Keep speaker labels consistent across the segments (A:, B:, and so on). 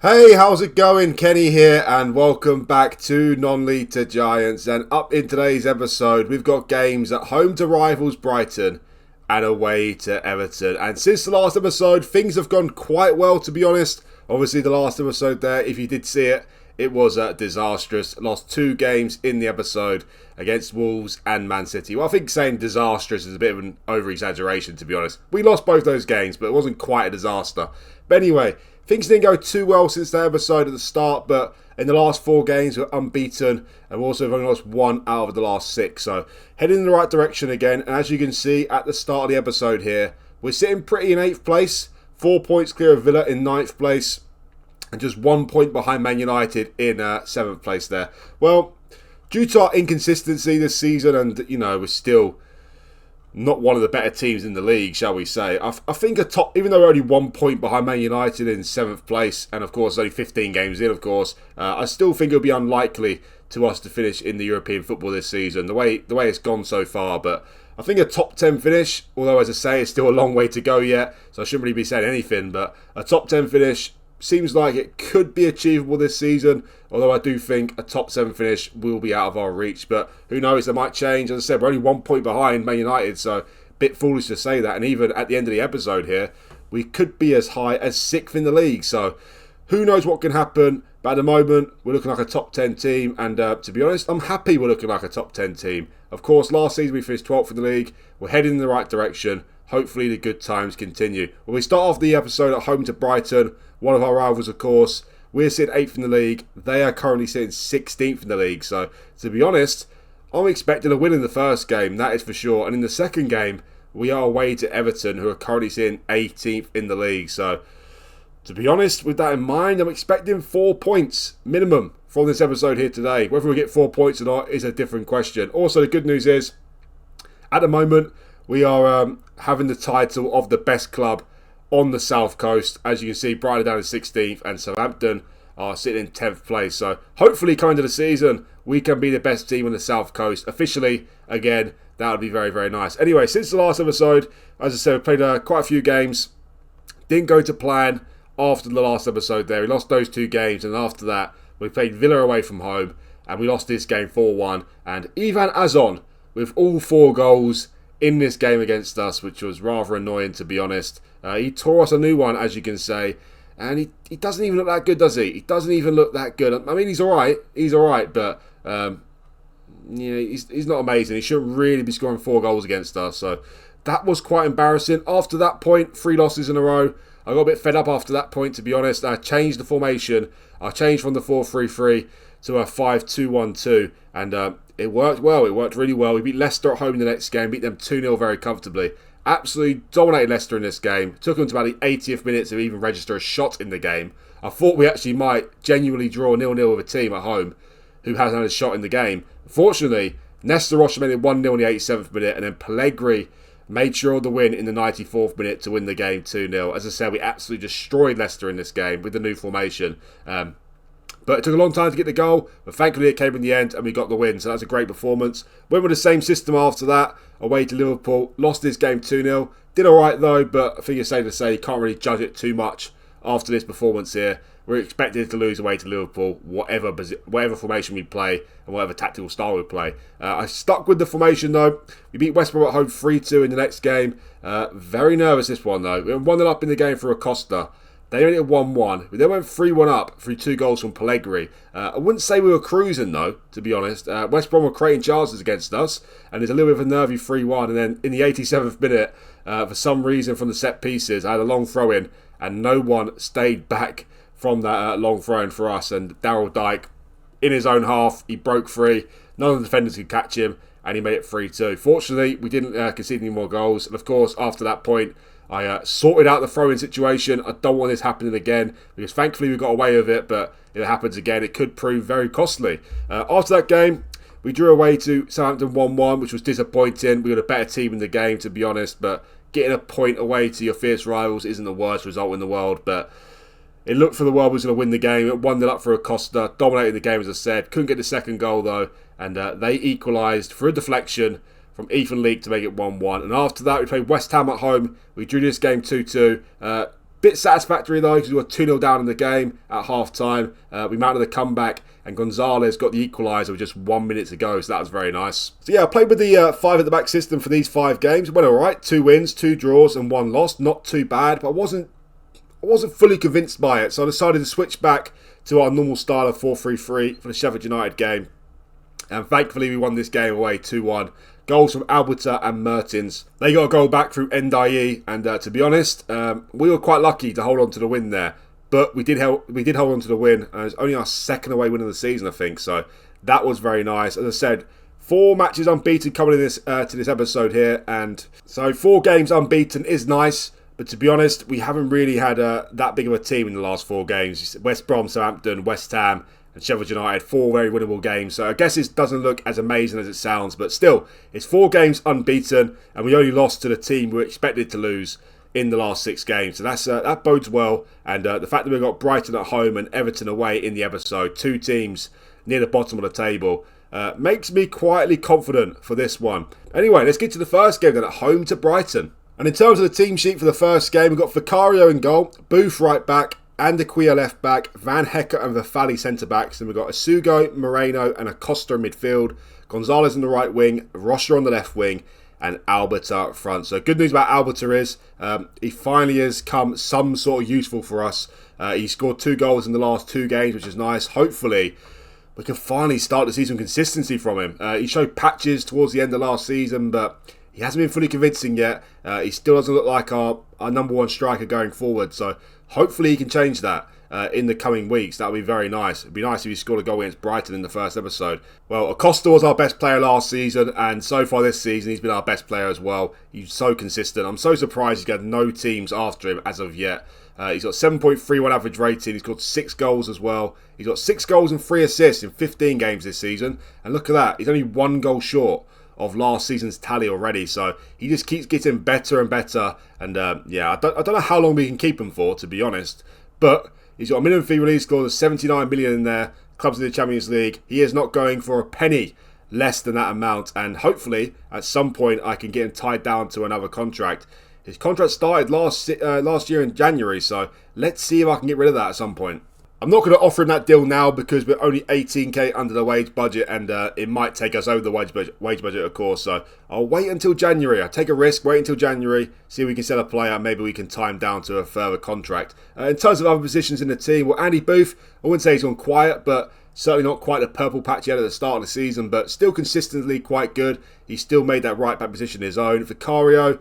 A: Hey, how's it going? Kenny here, and welcome back to Non-League to Giants. And up in today's episode, we've got games at home to rivals Brighton and away to Everton. And since the last episode, things have gone quite well, to be honest. Obviously, the last episode there, if you did see it, it was disastrous. Lost 2 games in the episode against Wolves and Man City. Well, I think saying disastrous is a bit of an over-exaggeration, to be honest. We lost both those games, but it wasn't quite a disaster. But anyway, things didn't go too well since that episode at the start, but in the last 4 games we're unbeaten, and we also have only lost 1 out of the last 6. So heading in the right direction again, and as you can see at the start of the episode here, we're sitting pretty in 8th place, 4 points clear of Villa in 9th place, and just 1 point behind Man United in 7th place there. Well, due to our inconsistency this season, and we're still not one of the better teams in the league, shall we say. I think even though we're only 1 point behind Man United in 7th place, and of course only 15 games in, of course, I still think it'll be unlikely to us to finish in the European football this season, the way it's gone so far. But I think a top 10 finish, although as I say, it's still a long way to go yet, so I shouldn't really be saying anything, but a top 10 finish seems like it could be achievable this season, although I do think a top 7 finish will be out of our reach. But who knows, it might change. As I said, we're only 1 point behind Man United, so a bit foolish to say that. And even at the end of the episode here, we could be as high as 6th in the league. So who knows what can happen. But at the moment, we're looking like a top 10 team. And to be honest, I'm happy we're looking like a top 10 team. Of course, last season we finished 12th in the league. We're heading in the right direction. Hopefully the good times continue. Well, we start off the episode at home to Brighton, one of our rivals, of course. We're sitting 8th in the league. They are currently sitting 16th in the league. So, to be honest, I'm expecting a win in the first game, that is for sure. And in the second game, we are away to Everton, who are currently sitting 18th in the league. So, to be honest, with that in mind, I'm expecting 4 points minimum from this episode here today. Whether we get 4 points or not is a different question. Also, the good news is, at the moment, we are having the title of the best club on the South Coast. As you can see, Brighton down in 16th and Southampton are sitting in 10th place. So hopefully coming to the season, we can be the best team on the South Coast. Officially, again, that would be very, very nice. Anyway, since the last episode, as I said, we played quite a few games. Didn't go to plan after the last episode there. We lost those 2 games, and after that, we played Villa away from home, and we lost this game 4-1. And Ivan Azon, with all 4 goals in this game against us, which was rather annoying, to be honest. He tore us a new one, as you can say, and he doesn't even look that good, does he? He doesn't even look that good. I mean, he's all right, but he's not amazing. He shouldn't really be scoring 4 goals against us, so that was quite embarrassing. After that point, 3 losses in a row. I got a bit fed up after that point, to be honest. I changed the formation. I changed from the 4-3-3 to a 5-2-1-2, and it worked well. It worked really well. We beat Leicester at home in the next game, beat them 2-0 very comfortably. Absolutely dominated Leicester in this game. Took them to about the 80th minute to even register a shot in the game. I thought we actually might genuinely draw 0-0 with a team at home who hasn't had a shot in the game. Fortunately, Nestor Rocha made it 1-0 in the 87th minute, and then Pellegrini made sure of the win in the 94th minute to win the game 2-0. As I said, we absolutely destroyed Leicester in this game with the new formation. But it took a long time to get the goal, but thankfully it came in the end and we got the win, so that's a great performance. Went with the same system after that, away to Liverpool, lost this game 2-0. Did alright though, but I think it's safe to say you can't really judge it too much after this performance here. We're expected to lose away to Liverpool, whatever formation we play and whatever tactical style we play. I stuck with the formation though. We beat West Brom at home 3-2 in the next game. Very nervous this one though. We went 1-0 up in the game for Acosta. They only had 1-1. We then went 3-1 up through 2 goals from Pellegrini. I wouldn't say we were cruising though, to be honest. West Brom were creating chances against us, and there's a little bit of a nervy 3-1. And then in the 87th minute, for some reason from the set pieces, I had a long throw in, and no one stayed back from that long throw in for us. And Daryl Dike, in his own half, he broke free. None of the defenders could catch him, and he made it 3-2. Fortunately, we didn't concede any more goals. And of course, after that point, I sorted out the throw-in situation. I don't want this happening again, because thankfully we got away with it, but if it happens again, it could prove very costly. After that game, we drew away to Southampton 1-1, which was disappointing. We got a better team in the game, to be honest, but getting a point away to your fierce rivals isn't the worst result in the world. But it looked for the world was going to win the game. It 1-0 up for Acosta, dominated the game, as I said. Couldn't get the second goal, though, and they equalised through a deflection from Ethan Leak to make it 1-1. And after that, we played West Ham at home. We drew this game 2-2. Bit satisfactory though, because we were 2-0 down in the game at half-time. We mounted the comeback, and Gonzalez got the equaliser with just 1 minute to go, so that was very nice. So yeah, I played with the 5 at the back system for these 5 games. It went alright, 2 wins, 2 draws and 1 loss. Not too bad, but I wasn't fully convinced by it, so I decided to switch back to our normal style of 4-3-3 for the Sheffield United game. And thankfully we won this game away 2-1. Goals from Alberta and Mertens. They got a goal back through Ndiaye, and to be honest, we were quite lucky to hold on to the win there. But we did hold on to the win, and it's only our second away win of the season, I think. So that was very nice. As I said, 4 matches unbeaten coming in this to this episode here, and so 4 games unbeaten is nice. But to be honest, we haven't really had that big of a team in the last 4 games. West Brom, Southampton, West Ham, and Sheffield United, 4 very winnable games. So I guess it doesn't look as amazing as it sounds, but still, it's 4 games unbeaten, and we only lost to the team we were expected to lose in the last 6 games. So that bodes well, and the fact that we've got Brighton at home and Everton away in the episode, 2 teams near the bottom of the table, makes me quietly confident for this one. Anyway, let's get to the first game then, at home to Brighton. And in terms of the team sheet for the first game, we've got Vicario in goal, Booth right back, Andaquia left back, Van Hecke and Vafali centre backs. Then we've got Asugo, Moreno and Acosta in midfield, Gonzalez on the right wing, Rocha on the left wing, and Alberta up front. So good news about Alberta is he finally has come some sort of useful for us. He scored 2 goals in the last 2 games, which is nice. Hopefully we can finally start to see some consistency from him. He showed patches towards the end of last season, but he hasn't been fully convincing yet. He still doesn't look like our number 1 striker going forward. So hopefully he can change that in the coming weeks. That would be very nice. It would be nice if he scored a goal against Brighton in the first episode. Well, Acosta was our best player last season, and so far this season he's been our best player as well. He's so consistent. I'm so surprised he's got no teams after him as of yet. He's got 7.31 average rating. He's got 6 goals as well. He's got 6 goals and 3 assists in 15 games this season. And look at that. He's only 1 goal short of last season's tally already, so he just keeps getting better and better, and yeah, I don't know how long we can keep him for, to be honest, but he's got a minimum fee release clause of 79 million in there, clubs in the Champions League. He is not going for a penny less than that amount, and hopefully at some point I can get him tied down to another contract. His contract started last year in January, so let's see if I can get rid of that at some point. I'm not going to offer him that deal now because we're only 18k under the wage budget, and it might take us over the wage budget, of course. So I'll wait until January. I'll take a risk, wait until January, see if we can sell a player. Maybe we can tie him down to a further contract. In terms of other positions in the team, well, Andy Booth, I wouldn't say he's gone quiet, but certainly not quite the purple patch he had at the start of the season, but still consistently quite good. He's still made that right back position his own. Vicario,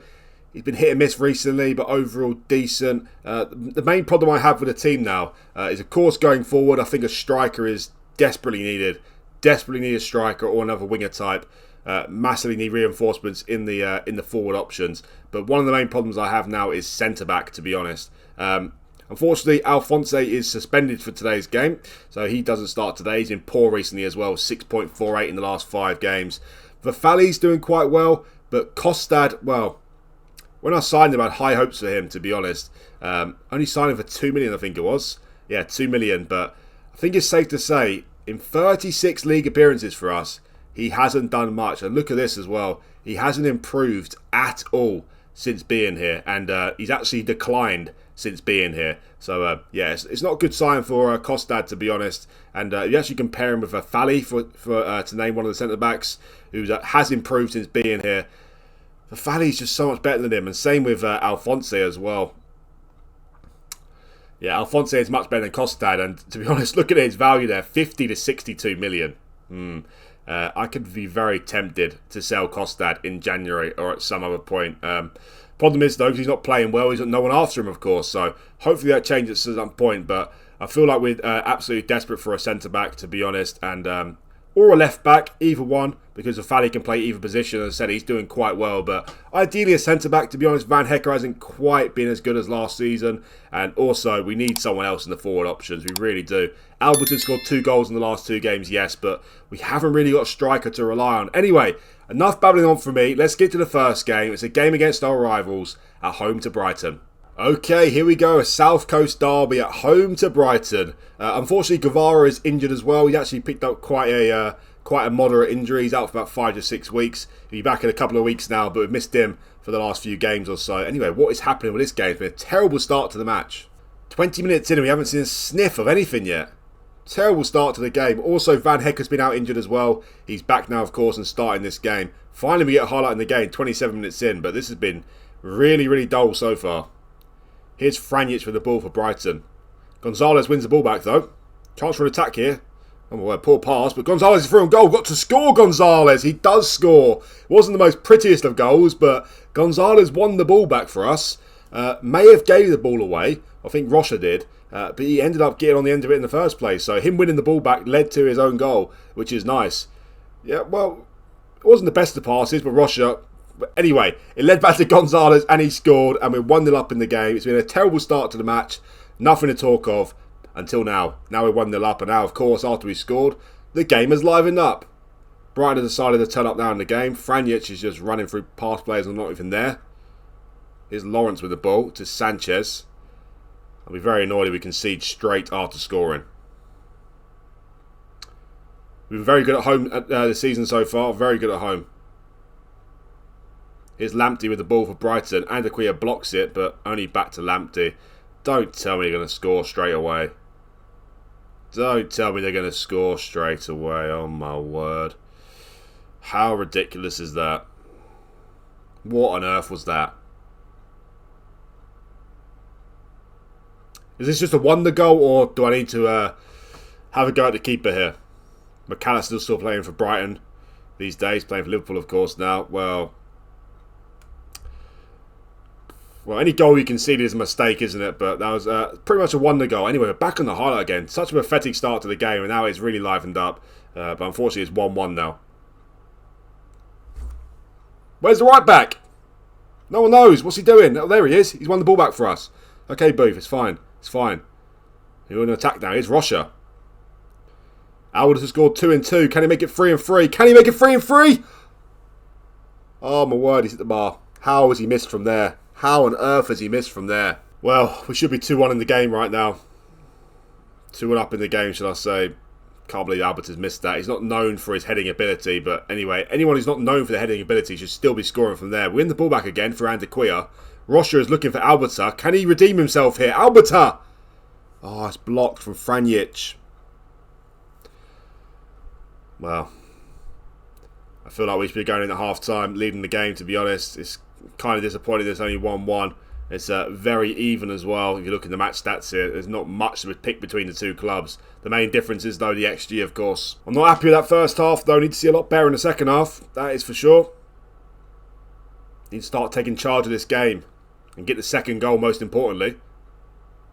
A: he's been hit and miss recently, but overall decent. The main problem I have with the team now is, of course, going forward, I think a striker is desperately needed. Desperately need a striker or another winger type. Massively need reinforcements in the forward options. But one of the main problems I have now is centre-back, to be honest. Unfortunately, Alphonse is suspended for today's game, so he doesn't start today. He's been poor recently as well, 6.48 in the last 5 games. Vafali's doing quite well, but Kostad, well, when I signed him, I had high hopes for him, to be honest. Only signed him for 2 million, I think it was. Yeah, 2 million. But I think it's safe to say, in 36 league appearances for us, he hasn't done much. And look at this as well. He hasn't improved at all since being here. And he's actually declined since being here. So, yeah, it's not a good sign for Kostad, to be honest. And you actually compare him with Fally, to name one of the centre-backs, who has improved since being here. Fali's just so much better than him, and same with Alphonse as well. Yeah, Alphonse is much better than Kostad, and to be honest, look at his value there, 50 to 62 million. I could be very tempted to sell Kostad in January or at some other point. Problem is, though, because he's not playing well, he's got no one after him, of course, so hopefully that changes at some point, but I feel like we're absolutely desperate for a centre-back, to be honest, and or a left-back, either one, because Fally can play either position. As I said, he's doing quite well, but ideally a centre-back, to be honest. Van Hecke hasn't quite been as good as last season, and also we need someone else in the forward options, we really do. Albert has scored 2 goals in the last 2 games, yes, but we haven't really got a striker to rely on. Anyway, enough babbling on from me, let's get to the first game. It's a game against our rivals at home to Brighton. Okay, here we go, a South Coast derby at home to Brighton. Unfortunately, Guevara is injured as well. He actually picked up quite quite a moderate injury. He's out for about 5 to 6 weeks. He'll be back in a couple of weeks now, but we've missed him for the last few games or so. Anyway, what is happening with this game? It's been a terrible start to the match. 20 minutes in and we haven't seen a sniff of anything yet. Terrible start to the game. Also, Van Hecker's been out injured as well. He's back now, of course, and starting this game. Finally, we get a highlight in the game, 27 minutes in, but this has been really, really dull so far. Here's Franjic with the ball for Brighton. Gonzalez wins the ball back, though. Chance for an attack here. Oh my word, poor pass, but Gonzalez is through on goal. Got to score, Gonzalez. He does score. It wasn't the most prettiest of goals, but Gonzalez won the ball back for us. May have gave the ball away. I think Rocha did. But he ended up getting on the end of it in the first place. So him winning the ball back led to his own goal, which is nice. Yeah, well, it wasn't the best of passes, but Rocha... But anyway, it led back to Gonzalez and he scored and we're 1-0 up in the game. It's been a terrible start to the match. Nothing to talk of until now. Now we're 1-0 up and now, of course, after we scored, the game has livened up. Brighton have decided to turn up now in the game. Franjic is just running through past players and not even there. Here's Lawrence with the ball to Sanchez. I'll be very annoyed if we concede straight after scoring. We've been very good at home this season so far. Very good at home. Here's Lamptey with the ball for Brighton. Andaquia blocks it, but only back to Lamptey. Don't tell me they're going to score straight away. Don't tell me they're going to score straight away. Oh my word. How ridiculous is that? What on earth was that? Is this just a wonder goal, or do I need to have a go at the keeper here? McAllister's still playing for Brighton these days. Playing for Liverpool, of course, now. Well, any goal you conceded is a mistake, isn't it? But that was pretty much a wonder goal. Anyway, we're back on the highlight again. Such a pathetic start to the game, and now it's really livened up. But unfortunately, it's 1-1 now. Where's the right back? No one knows. What's he doing? Oh, there he is. He's won the ball back for us. Okay, Booth, it's fine. It's fine. You're in an attack now. Here's Rocha. Alders has scored 2-2. Can he make it 3-3? Can he make it 3-3? Oh, my word. He's at the bar. How has he missed from there? How on earth has he missed from there? Well, we should be 2-1 in the game right now. 2-1 up in the game, should I say. Can't believe Albert has missed that. He's not known for his heading ability, but anyway, anyone who's not known for their heading ability should still be scoring from there. We win the ball back again for Andaquia. Rocha is looking for Alberta. Can he redeem himself here? Alberta! Oh, it's blocked from Franjic. Well, I feel like we should be going in at half-time, leading the game, to be honest. It's kind of disappointing there's only 1-1. It's very even as well. If you look at the match stats here, there's not much to pick between the two clubs. The main difference is, though, the XG, of course. I'm not happy with that first half, though. Need to see a lot better in the second half. That is for sure. Need to start taking charge of this game and get the second goal, most importantly.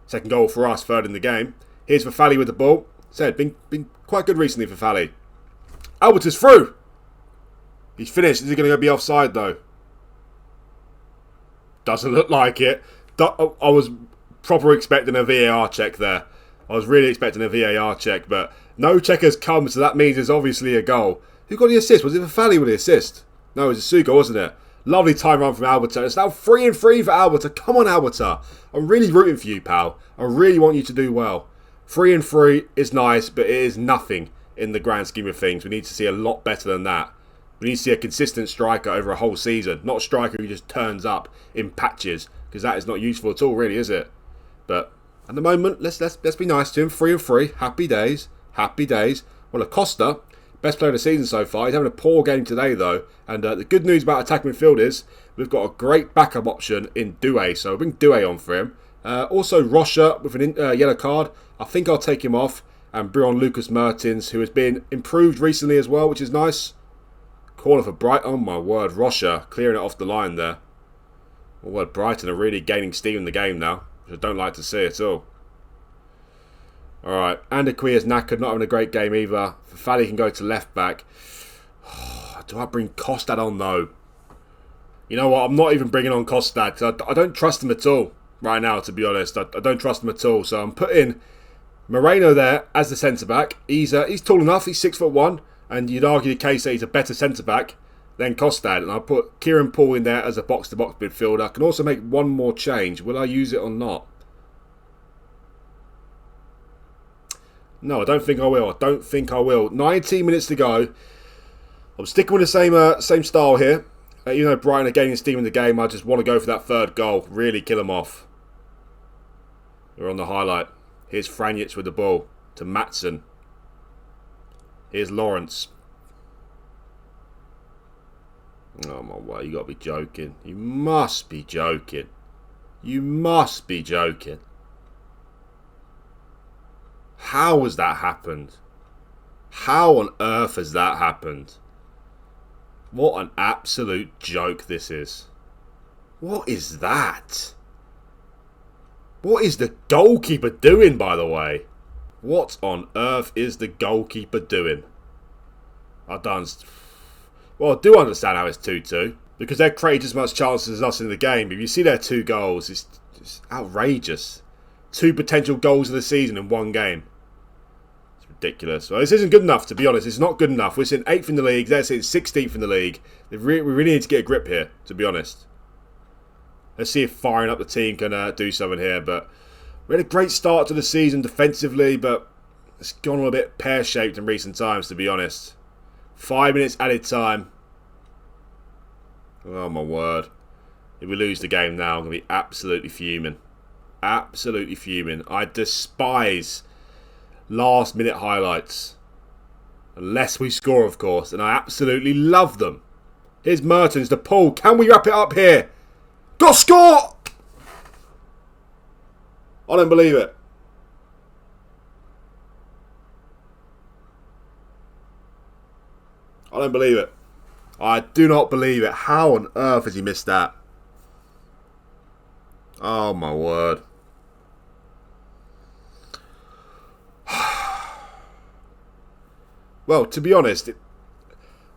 A: Second goal for us, third in the game. Here's Fafali with the ball. Said, been quite good recently for Fafali. Albert is through. He's finished. Is he going to be offside, though? Doesn't look like it. I was proper expecting a VAR check there. I was really expecting a VAR check, but no check has come, so that means it's obviously a goal. Who got the assist? Was it Fafali with the assist? No, it was Asuka, wasn't it? Lovely time run from Alberta. It's now 3-3 for Alberta. Come on, Alberta. I'm really rooting for you, pal. I really want you to do well. 3-3 is nice, but it is nothing in the grand scheme of things. We need to see a lot better than that. We need to see a consistent striker over a whole season. Not a striker who just turns up in patches, because that is not useful at all, really, is it? But at the moment, let's be nice to him. 3-3. Happy days. Happy days. Well, Acosta, best player of the season so far. He's having a poor game today, though. And the good news about attacking midfield is we've got a great backup option in Doué. So we'll bring Doué on for him. Also, Rocha with an yellow card. I think I'll take him off. And Brion Lucas Mertens, who has been improved recently as well, which is nice. Corner for Brighton. Oh, my word. Rocha clearing it off the line there. Oh, well, Brighton are really gaining steam in the game now, which I don't like to see at all. Alright, Andaquia's knackered, not having a great game either. Fafali can go to left back. Do I bring Kostad on though? You know what, I'm not even bringing on Kostad, because I don't trust him at all right now, to be honest. I don't trust him at all, so I'm putting Moreno there as the centre-back. He's tall enough, he's 6'1", and you'd argue the case that he's a better centre-back than Kostad. And I'll put Kieran Paul in there as a box-to-box midfielder. I can also make one more change. Will I use it or not? No, I don't think I will. I don't think I will. 19 minutes to go. I'm sticking with the same style here. Even though Brighton are gaining steam in the game, I just want to go for that third goal. Really kill them off. We're on the highlight. Here's Franjic with the ball to Matson. Here's Lawrence. Oh my word, you got to be joking. You must be joking. You must be joking. How has that happened? How on earth has that happened? What an absolute joke this is. What is that? What is the goalkeeper doing, by the way? What on earth is the goalkeeper doing? I do understand how it's 2-2. Because they're creating as much chances as us in the game. If you see their 2 goals, it's outrageous. 2 potential goals of the season in 1 game. It's ridiculous. Well, this isn't good enough, to be honest. It's not good enough. We're sitting 8th in the league. They're sitting 16th in the league. We really need to get a grip here, to be honest. Let's see if firing up the team can do something here. But we had a great start to the season defensively, but it's gone a bit pear-shaped in recent times, to be honest. 5 minutes added time. Oh my word. If we lose the game now, I'm going to be absolutely fuming. Absolutely fuming. I despise last minute highlights. Unless we score, of course. And I absolutely love them. Here's Mertens, the pull. Can we wrap it up here? Got to score! I don't believe it. I don't believe it. I do not believe it. How on earth has he missed that? Oh my word. Well, to be honest,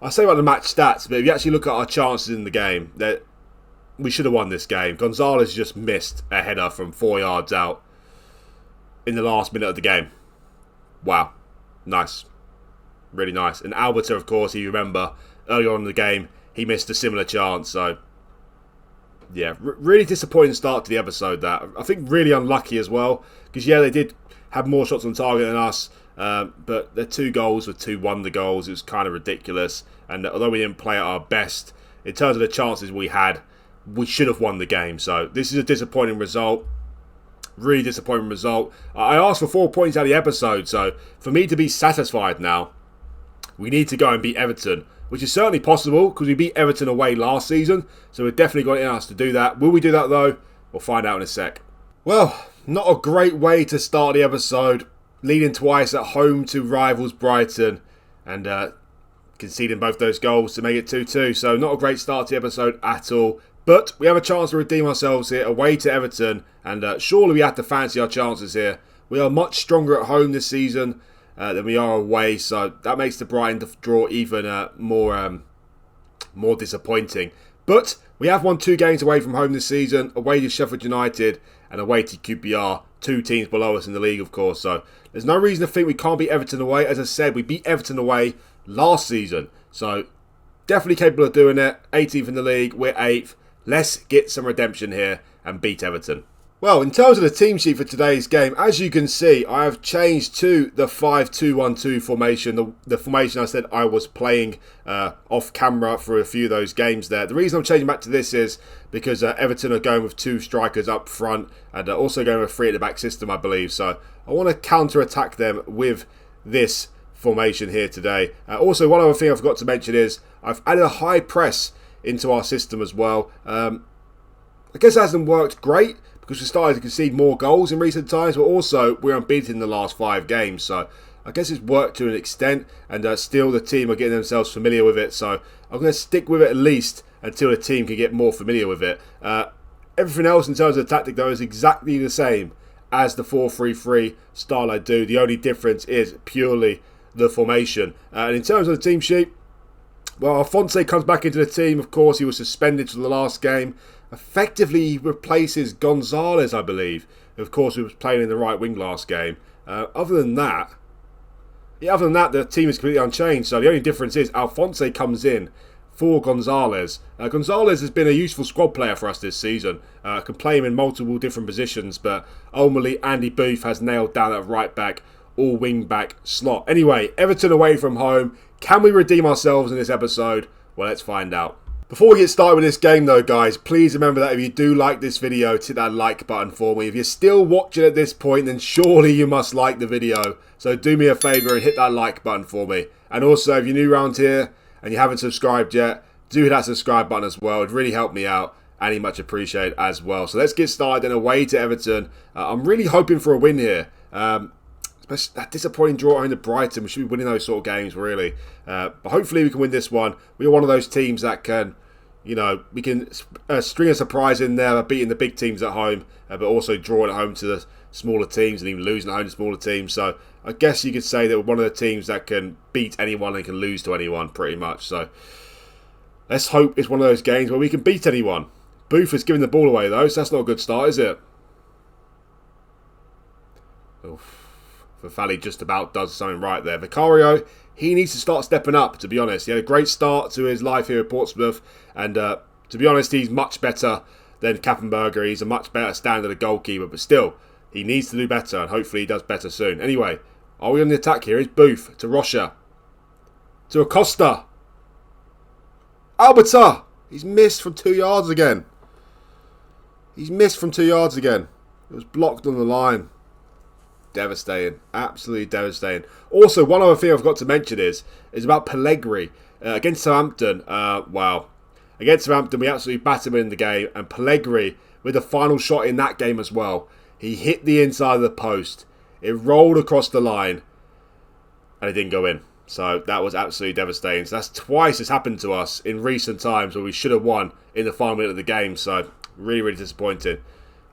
A: I say about the match stats, but if you actually look at our chances in the game, that we should have won this game. Gonzalez just missed a header from 4 yards out in the last minute of the game. Wow. Nice. Really nice. And Alberta, of course, you remember, earlier on in the game, he missed a similar chance. So, yeah, really disappointing start to the episode, that. I think really unlucky as well. Because, yeah, they did have more shots on target than us. But their 2 goals were 2 wonder goals. It was kind of ridiculous. And although we didn't play at our best, in terms of the chances we had, we should have won the game. So this is a disappointing result. Really disappointing result. I asked for 4 points out of the episode. So for me to be satisfied now, we need to go and beat Everton. Which is certainly possible because we beat Everton away last season. So we've definitely got it in us to do that. Will we do that though? We'll find out in a sec. Well, not a great way to start the episode. Leading twice at home to rivals Brighton and conceding both those goals to make it 2-2. So not a great start to the episode at all. But we have a chance to redeem ourselves here away to Everton. And surely we have to fancy our chances here. We are much stronger at home this season than we are away. So that makes the Brighton draw even more disappointing. But we have won 2 games away from home this season. Away to Sheffield United and away to QPR. 2 teams below us in the league, of course. So there's no reason to think we can't beat Everton away. As I said, we beat Everton away last season. So definitely capable of doing it. 18th in the league. We're 8th. Let's get some redemption here and beat Everton. Well, in terms of the team sheet for today's game, as you can see, I have changed to the 5-2-1-2 formation. The formation I said I was playing off camera for a few of those games there. The reason I'm changing back to this is because Everton are going with 2 strikers up front and also going with 3 at the back system, I believe. So I want to counter-attack them with this formation here today. Also, one other thing I forgot to mention is I've added a high press into our system as well. I guess it hasn't worked great, because we started to concede more goals in recent times, but also we're unbeaten in the last 5 games. So I guess it's worked to an extent, and still the team are getting themselves familiar with it. So I'm going to stick with it at least until the team can get more familiar with it. Everything else in terms of the tactic, though, is exactly the same as the 4-3-3 style I do. The only difference is purely the formation. And in terms of the team sheet, well, Alphonse comes back into the team. Of course, he was suspended for the last game. Effectively replaces Gonzalez, I believe. Of course, he was playing in the right wing last game. Other than that, the team is completely unchanged. So the only difference is Alphonse comes in for Gonzalez. Gonzalez has been a useful squad player for us this season. Can play him in multiple different positions, but ultimately Andy Booth has nailed down at right back all wing-back slot. Anyway, Everton away from home. Can we redeem ourselves in this episode? Well, let's find out. Before we get started with this game though, guys, please remember that if you do like this video, hit that like button for me. If you're still watching at this point, then surely you must like the video. So do me a favour and hit that like button for me. And also, if you're new around here and you haven't subscribed yet, do hit that subscribe button as well. It'd really help me out and much appreciated as well. So let's get started and away to Everton. I'm really hoping for a win here. Especially that disappointing draw at home to Brighton. We should be winning those sort of games, really. But hopefully we can win this one. We are one of those teams that can, we can string a surprise in there, beating the big teams at home, but also drawing at home to the smaller teams and even losing at home to smaller teams. So I guess you could say that we're one of the teams that can beat anyone and can lose to anyone, pretty much. So let's hope it's one of those games where we can beat anyone. Booth is giving the ball away, though, so that's not a good start, is it? Oof. Fafali just about does something right there. Vicario, he needs to start stepping up, to be honest. He had a great start to his life here at Portsmouth. And to be honest, he's much better than Kappenberger. He's a much better standard of goalkeeper. But still, he needs to do better. And hopefully he does better soon. Anyway, are we on the attack here? It's Booth to Rocha. To Acosta. Alberta. He's missed from 2 yards again. It was blocked on the line. Devastating. Absolutely devastating. Also, one other thing I've got to mention is about Pellegrini. Against Southampton, wow. Against Southampton, we absolutely battered him in the game. And Pellegrini, with the final shot in that game as well, he hit the inside of the post. It rolled across the line. And it didn't go in. So that was absolutely devastating. So that's twice it's happened to us in recent times where we should have won in the final minute of the game. So really, really disappointing.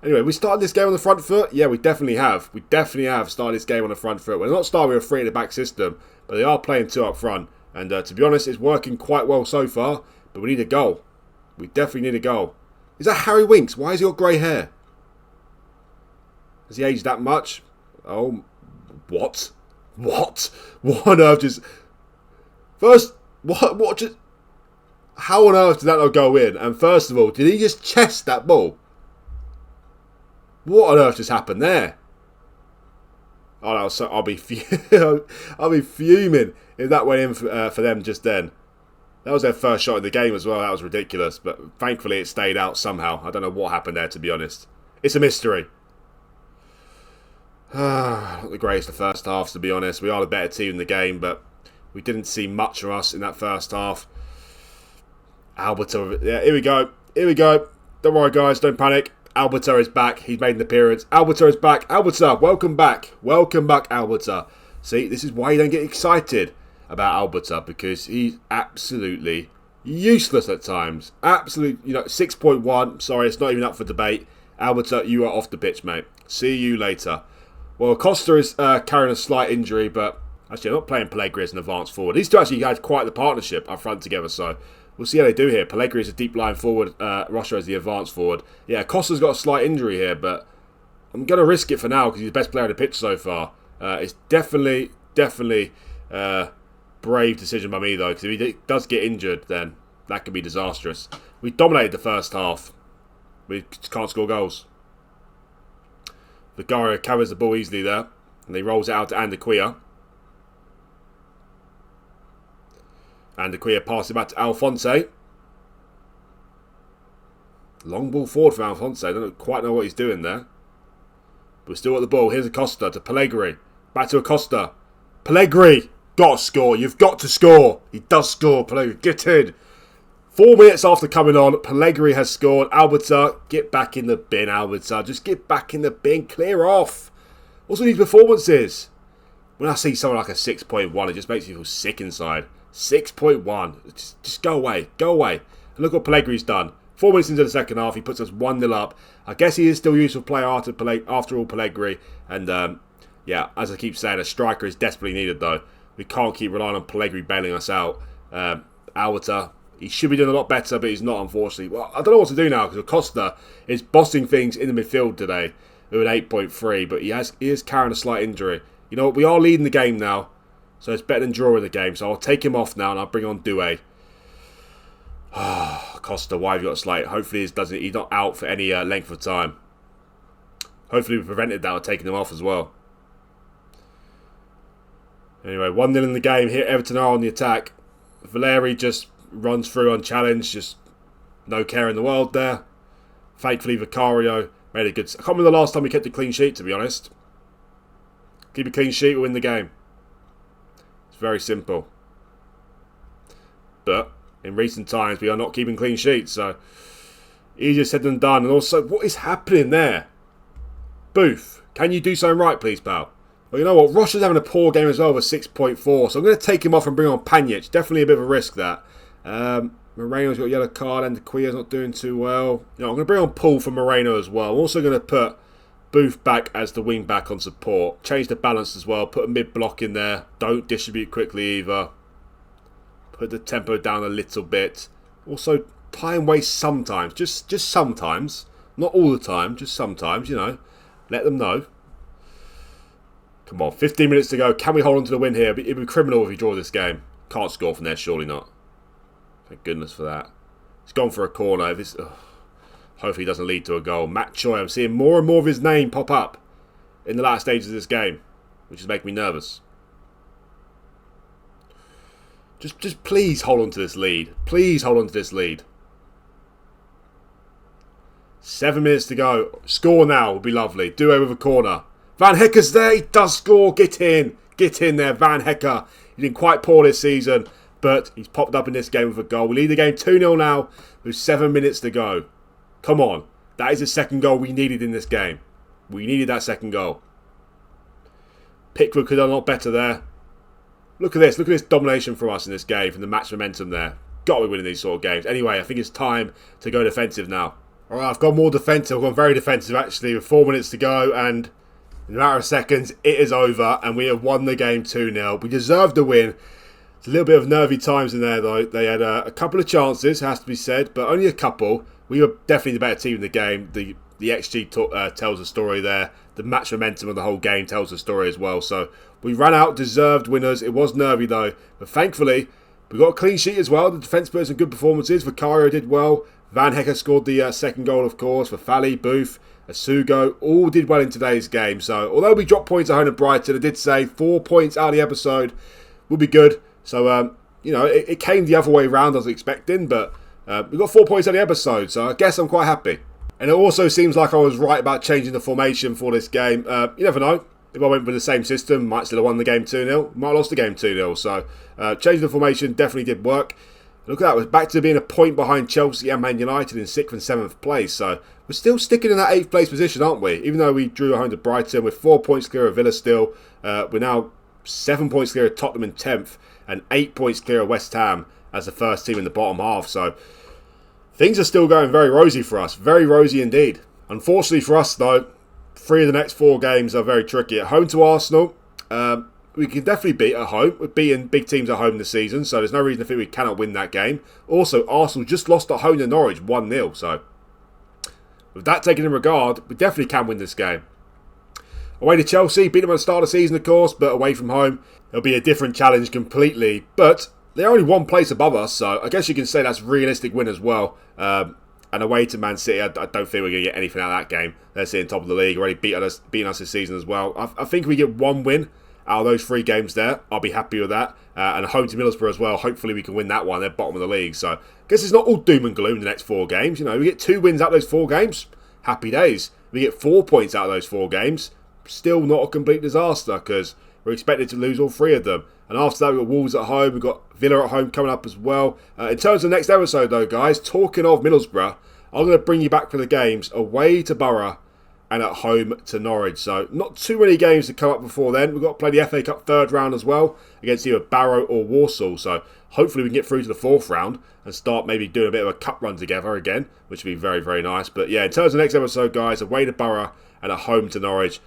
A: Anyway, we started this game on the front foot. Yeah, we definitely have. We definitely have started this game on the front foot. We're not starting with a 3 at the back system, but they are playing 2 up front. And to be honest, it's working quite well so far. But we need a goal. We definitely need a goal. Is that Harry Winks? Why has he got grey hair? Has he aged that much? Oh, what? What? What on earth just... First, what just... How on earth did that not go in? And first of all, did he just chest that ball? What on earth just happened there? Oh no, so I'll be fuming if that went in for them just then. That was their first shot in the game as well. That was ridiculous. But thankfully it stayed out somehow. I don't know what happened there, to be honest. It's a mystery. Not the greatest of first halves, to be honest. We are the better team in the game, but we didn't see much from us in that first half. Alberta, yeah, here we go. Don't worry, guys. Don't panic. Alberta is back. He's made an appearance. Alberta is back. Alberta, welcome back. Welcome back, Alberta. See, this is why you don't get excited about Alberta, because he's absolutely useless at times. Absolute, 6.1. Sorry, it's not even up for debate. Alberta, you are off the pitch, mate. See you later. Well, Costa is carrying a slight injury, but actually, I'm not playing Pellegrini as an advanced forward. These two actually had quite the partnership up front together, so we'll see how they do here. Pellegrini is a deep line forward. Rocha is the advanced forward. Yeah, Costa's got a slight injury here, but I'm going to risk it for now because he's the best player on the pitch so far. It's definitely brave decision by me, though, because if he does get injured, then that could be disastrous. We dominated the first half. We can't score goals. Vicario carries the ball easily there, and he rolls it out to Andaquia. Andaquia passes it back to Alphonse. Long ball forward for Alphonse. I don't quite know what he's doing there. But we're still at the ball. Here's Acosta to Pellegrini. Back to Acosta. Pellegrini! Got to score. You've got to score. He does score. Pellegrini, get in. 4 minutes after coming on, Pellegrini has scored. Alberta, get back in the bin, Alberta. Just get back in the bin. Clear off. What's with these performances? When I see someone like a 6.1, it just makes me feel sick inside. 6.1. Just go away. Go away. And look what Pellegrini's done. 4 minutes into the second half, he puts us 1-0 up. I guess he is still a useful player after all, Pellegrini. And, yeah, as I keep saying, a striker is desperately needed, though. We can't keep relying on Pellegrini bailing us out. Alberta, he should be doing a lot better, but he's not, unfortunately. Well, I don't know what to do now, because Acosta is bossing things in the midfield today with an 8.3, but he is carrying a slight injury. You know what, we are leading the game now, so it's better than drawing the game. So I'll take him off now, and I'll bring on Doué. Costa, why have you got a slight? Hopefully he's not out for any length of time. Hopefully we prevented that by taking him off as well. Anyway, 1-0 in the game. Here Everton are on the attack. Valeri just runs through unchallenged. Just no care in the world there. Thankfully, Vicario made a good... I can't remember the last time we kept a clean sheet, to be honest. Keep a clean sheet, we'll win the game. It's very simple. But in recent times, we are not keeping clean sheets, so easier said than done. And also, what is happening there? Booth, can you do something right, please, pal? Well, you know what? Ross is having a poor game as well with 6.4, so I'm going to take him off and bring on Panic. Definitely a bit of a risk, that. Moreno's got a yellow card, and Dequia's not doing too well. You know, I'm going to bring on Paul for Moreno as well. I'm also going to put Booth back as the wing back on support. Change the balance as well. Put a mid block in there. Don't distribute quickly either. Put the tempo down a little bit. Also, time waste sometimes. Just sometimes. Not all the time. Just sometimes, you know. Let them know. Come on, 15 minutes to go. Can we hold on to the win here? It'd be criminal if we draw this game. Can't score from there, surely not. Thank goodness for that. He's gone for a corner. This hopefully doesn't lead to a goal. Matt Choi, I'm seeing more and more of his name pop up in the last stages of this game, which is making me nervous. Just please hold on to this lead. Please hold on to this lead. 7 minutes to go. Score now would be lovely. Do it with a corner. Van Hecker's there. He does score. Get in. Get in there, Van Hecker. He's been quite poor this season, but he's popped up in this game with a goal. We lead the game 2-0 now with 7 minutes to go. Come on. That is the second goal we needed in this game. We needed that second goal. Pickford could have done a lot better there. Look at this. Look at this domination from us in this game, from the match momentum there. Got to be winning these sort of games. Anyway, I think it's time to go defensive now. Alright, I've gone more defensive. I've gone very defensive actually with 4 minutes to go, and in a matter of seconds, it is over, and we have won the game 2-0. We deserved the win. It's a little bit of nervy times in there, though. They had a couple of chances, has to be said, but only a couple. We were definitely the better team in the game. The XG tells a story there. The match momentum of the whole game tells a story as well. So we ran out, deserved winners. It was nervy, though. But thankfully, we got a clean sheet as well. The defence put some good performances. Vicario did well. Van Hecker scored the second goal, of course, for Fally, Booth, Asugo, all did well in today's game. So, although we dropped points at home to Brighton, I did say 4 points out of the episode would be good. So, you know, it came the other way round as I was expecting, but we got 4 points out of the episode, so I guess I'm quite happy. And it also seems like I was right about changing the formation for this game. You never know. If I went with the same system, might still have won the game 2-0. Might have lost the game 2-0. So, changing the formation definitely did work. Look at that, we're back to being a point behind Chelsea and Man United in 6th and 7th place. So we're still sticking in that 8th place position, aren't we? Even though we drew at home to Brighton, we're 4 points clear of Villa still. We're now 7 points clear of Tottenham in 10th and 8 points clear of West Ham as the first team in the bottom half. So things are still going very rosy for us. Very rosy indeed. Unfortunately for us, though, 3 of the next 4 games are very tricky. At home to Arsenal, we can definitely beat at home. We're beating big teams at home this season, so there's no reason to think we cannot win that game. Also, Arsenal just lost at home to Norwich 1-0, so with that taken in regard, we definitely can win this game. Away to Chelsea, beat them at the start of the season, of course, but away from home, it'll be a different challenge completely. But they're only 1 place above us, so I guess you can say that's a realistic win as well. And away to Man City, I don't think we're going to get anything out of that game. They're sitting top of the league, already beating us this season as well. I think we get 1 win out of those 3 games there. I'll be happy with that. And home to Middlesbrough as well. Hopefully we can win that one. They're bottom of the league. So I guess it's not all doom and gloom the next 4 games. You know, we get 2 wins out of those 4 games. Happy days. We get 4 points out of those 4 games. Still not a complete disaster because we're expected to lose all 3 of them. And after that, we've got Wolves at home. We've got Villa at home coming up as well. In terms of the next episode, though, guys, talking of Middlesbrough, I'm going to bring you back for the games away to Borough and at home to Norwich. So not too many games to come up before then. We've got to play the FA Cup 3rd round as well against either Barrow or Walsall. So hopefully we can get through to the 4th round and start maybe doing a bit of a cup run together again, which would be very, very nice. But yeah, in terms of the next episode, guys, away to Borough and at home to Norwich.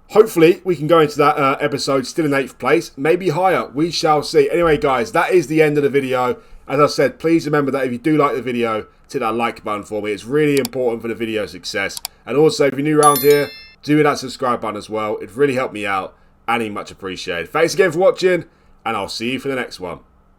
A: Hopefully we can go into that episode still in 8th place, maybe higher. We shall see. Anyway, guys, that is the end of the video. As I said, please remember that if you do like the video, hit that like button for me. It's really important for the video success. And also, if you're new around here, do hit that subscribe button as well. It'd really help me out, and much appreciated. Thanks again for watching, and I'll see you for the next one.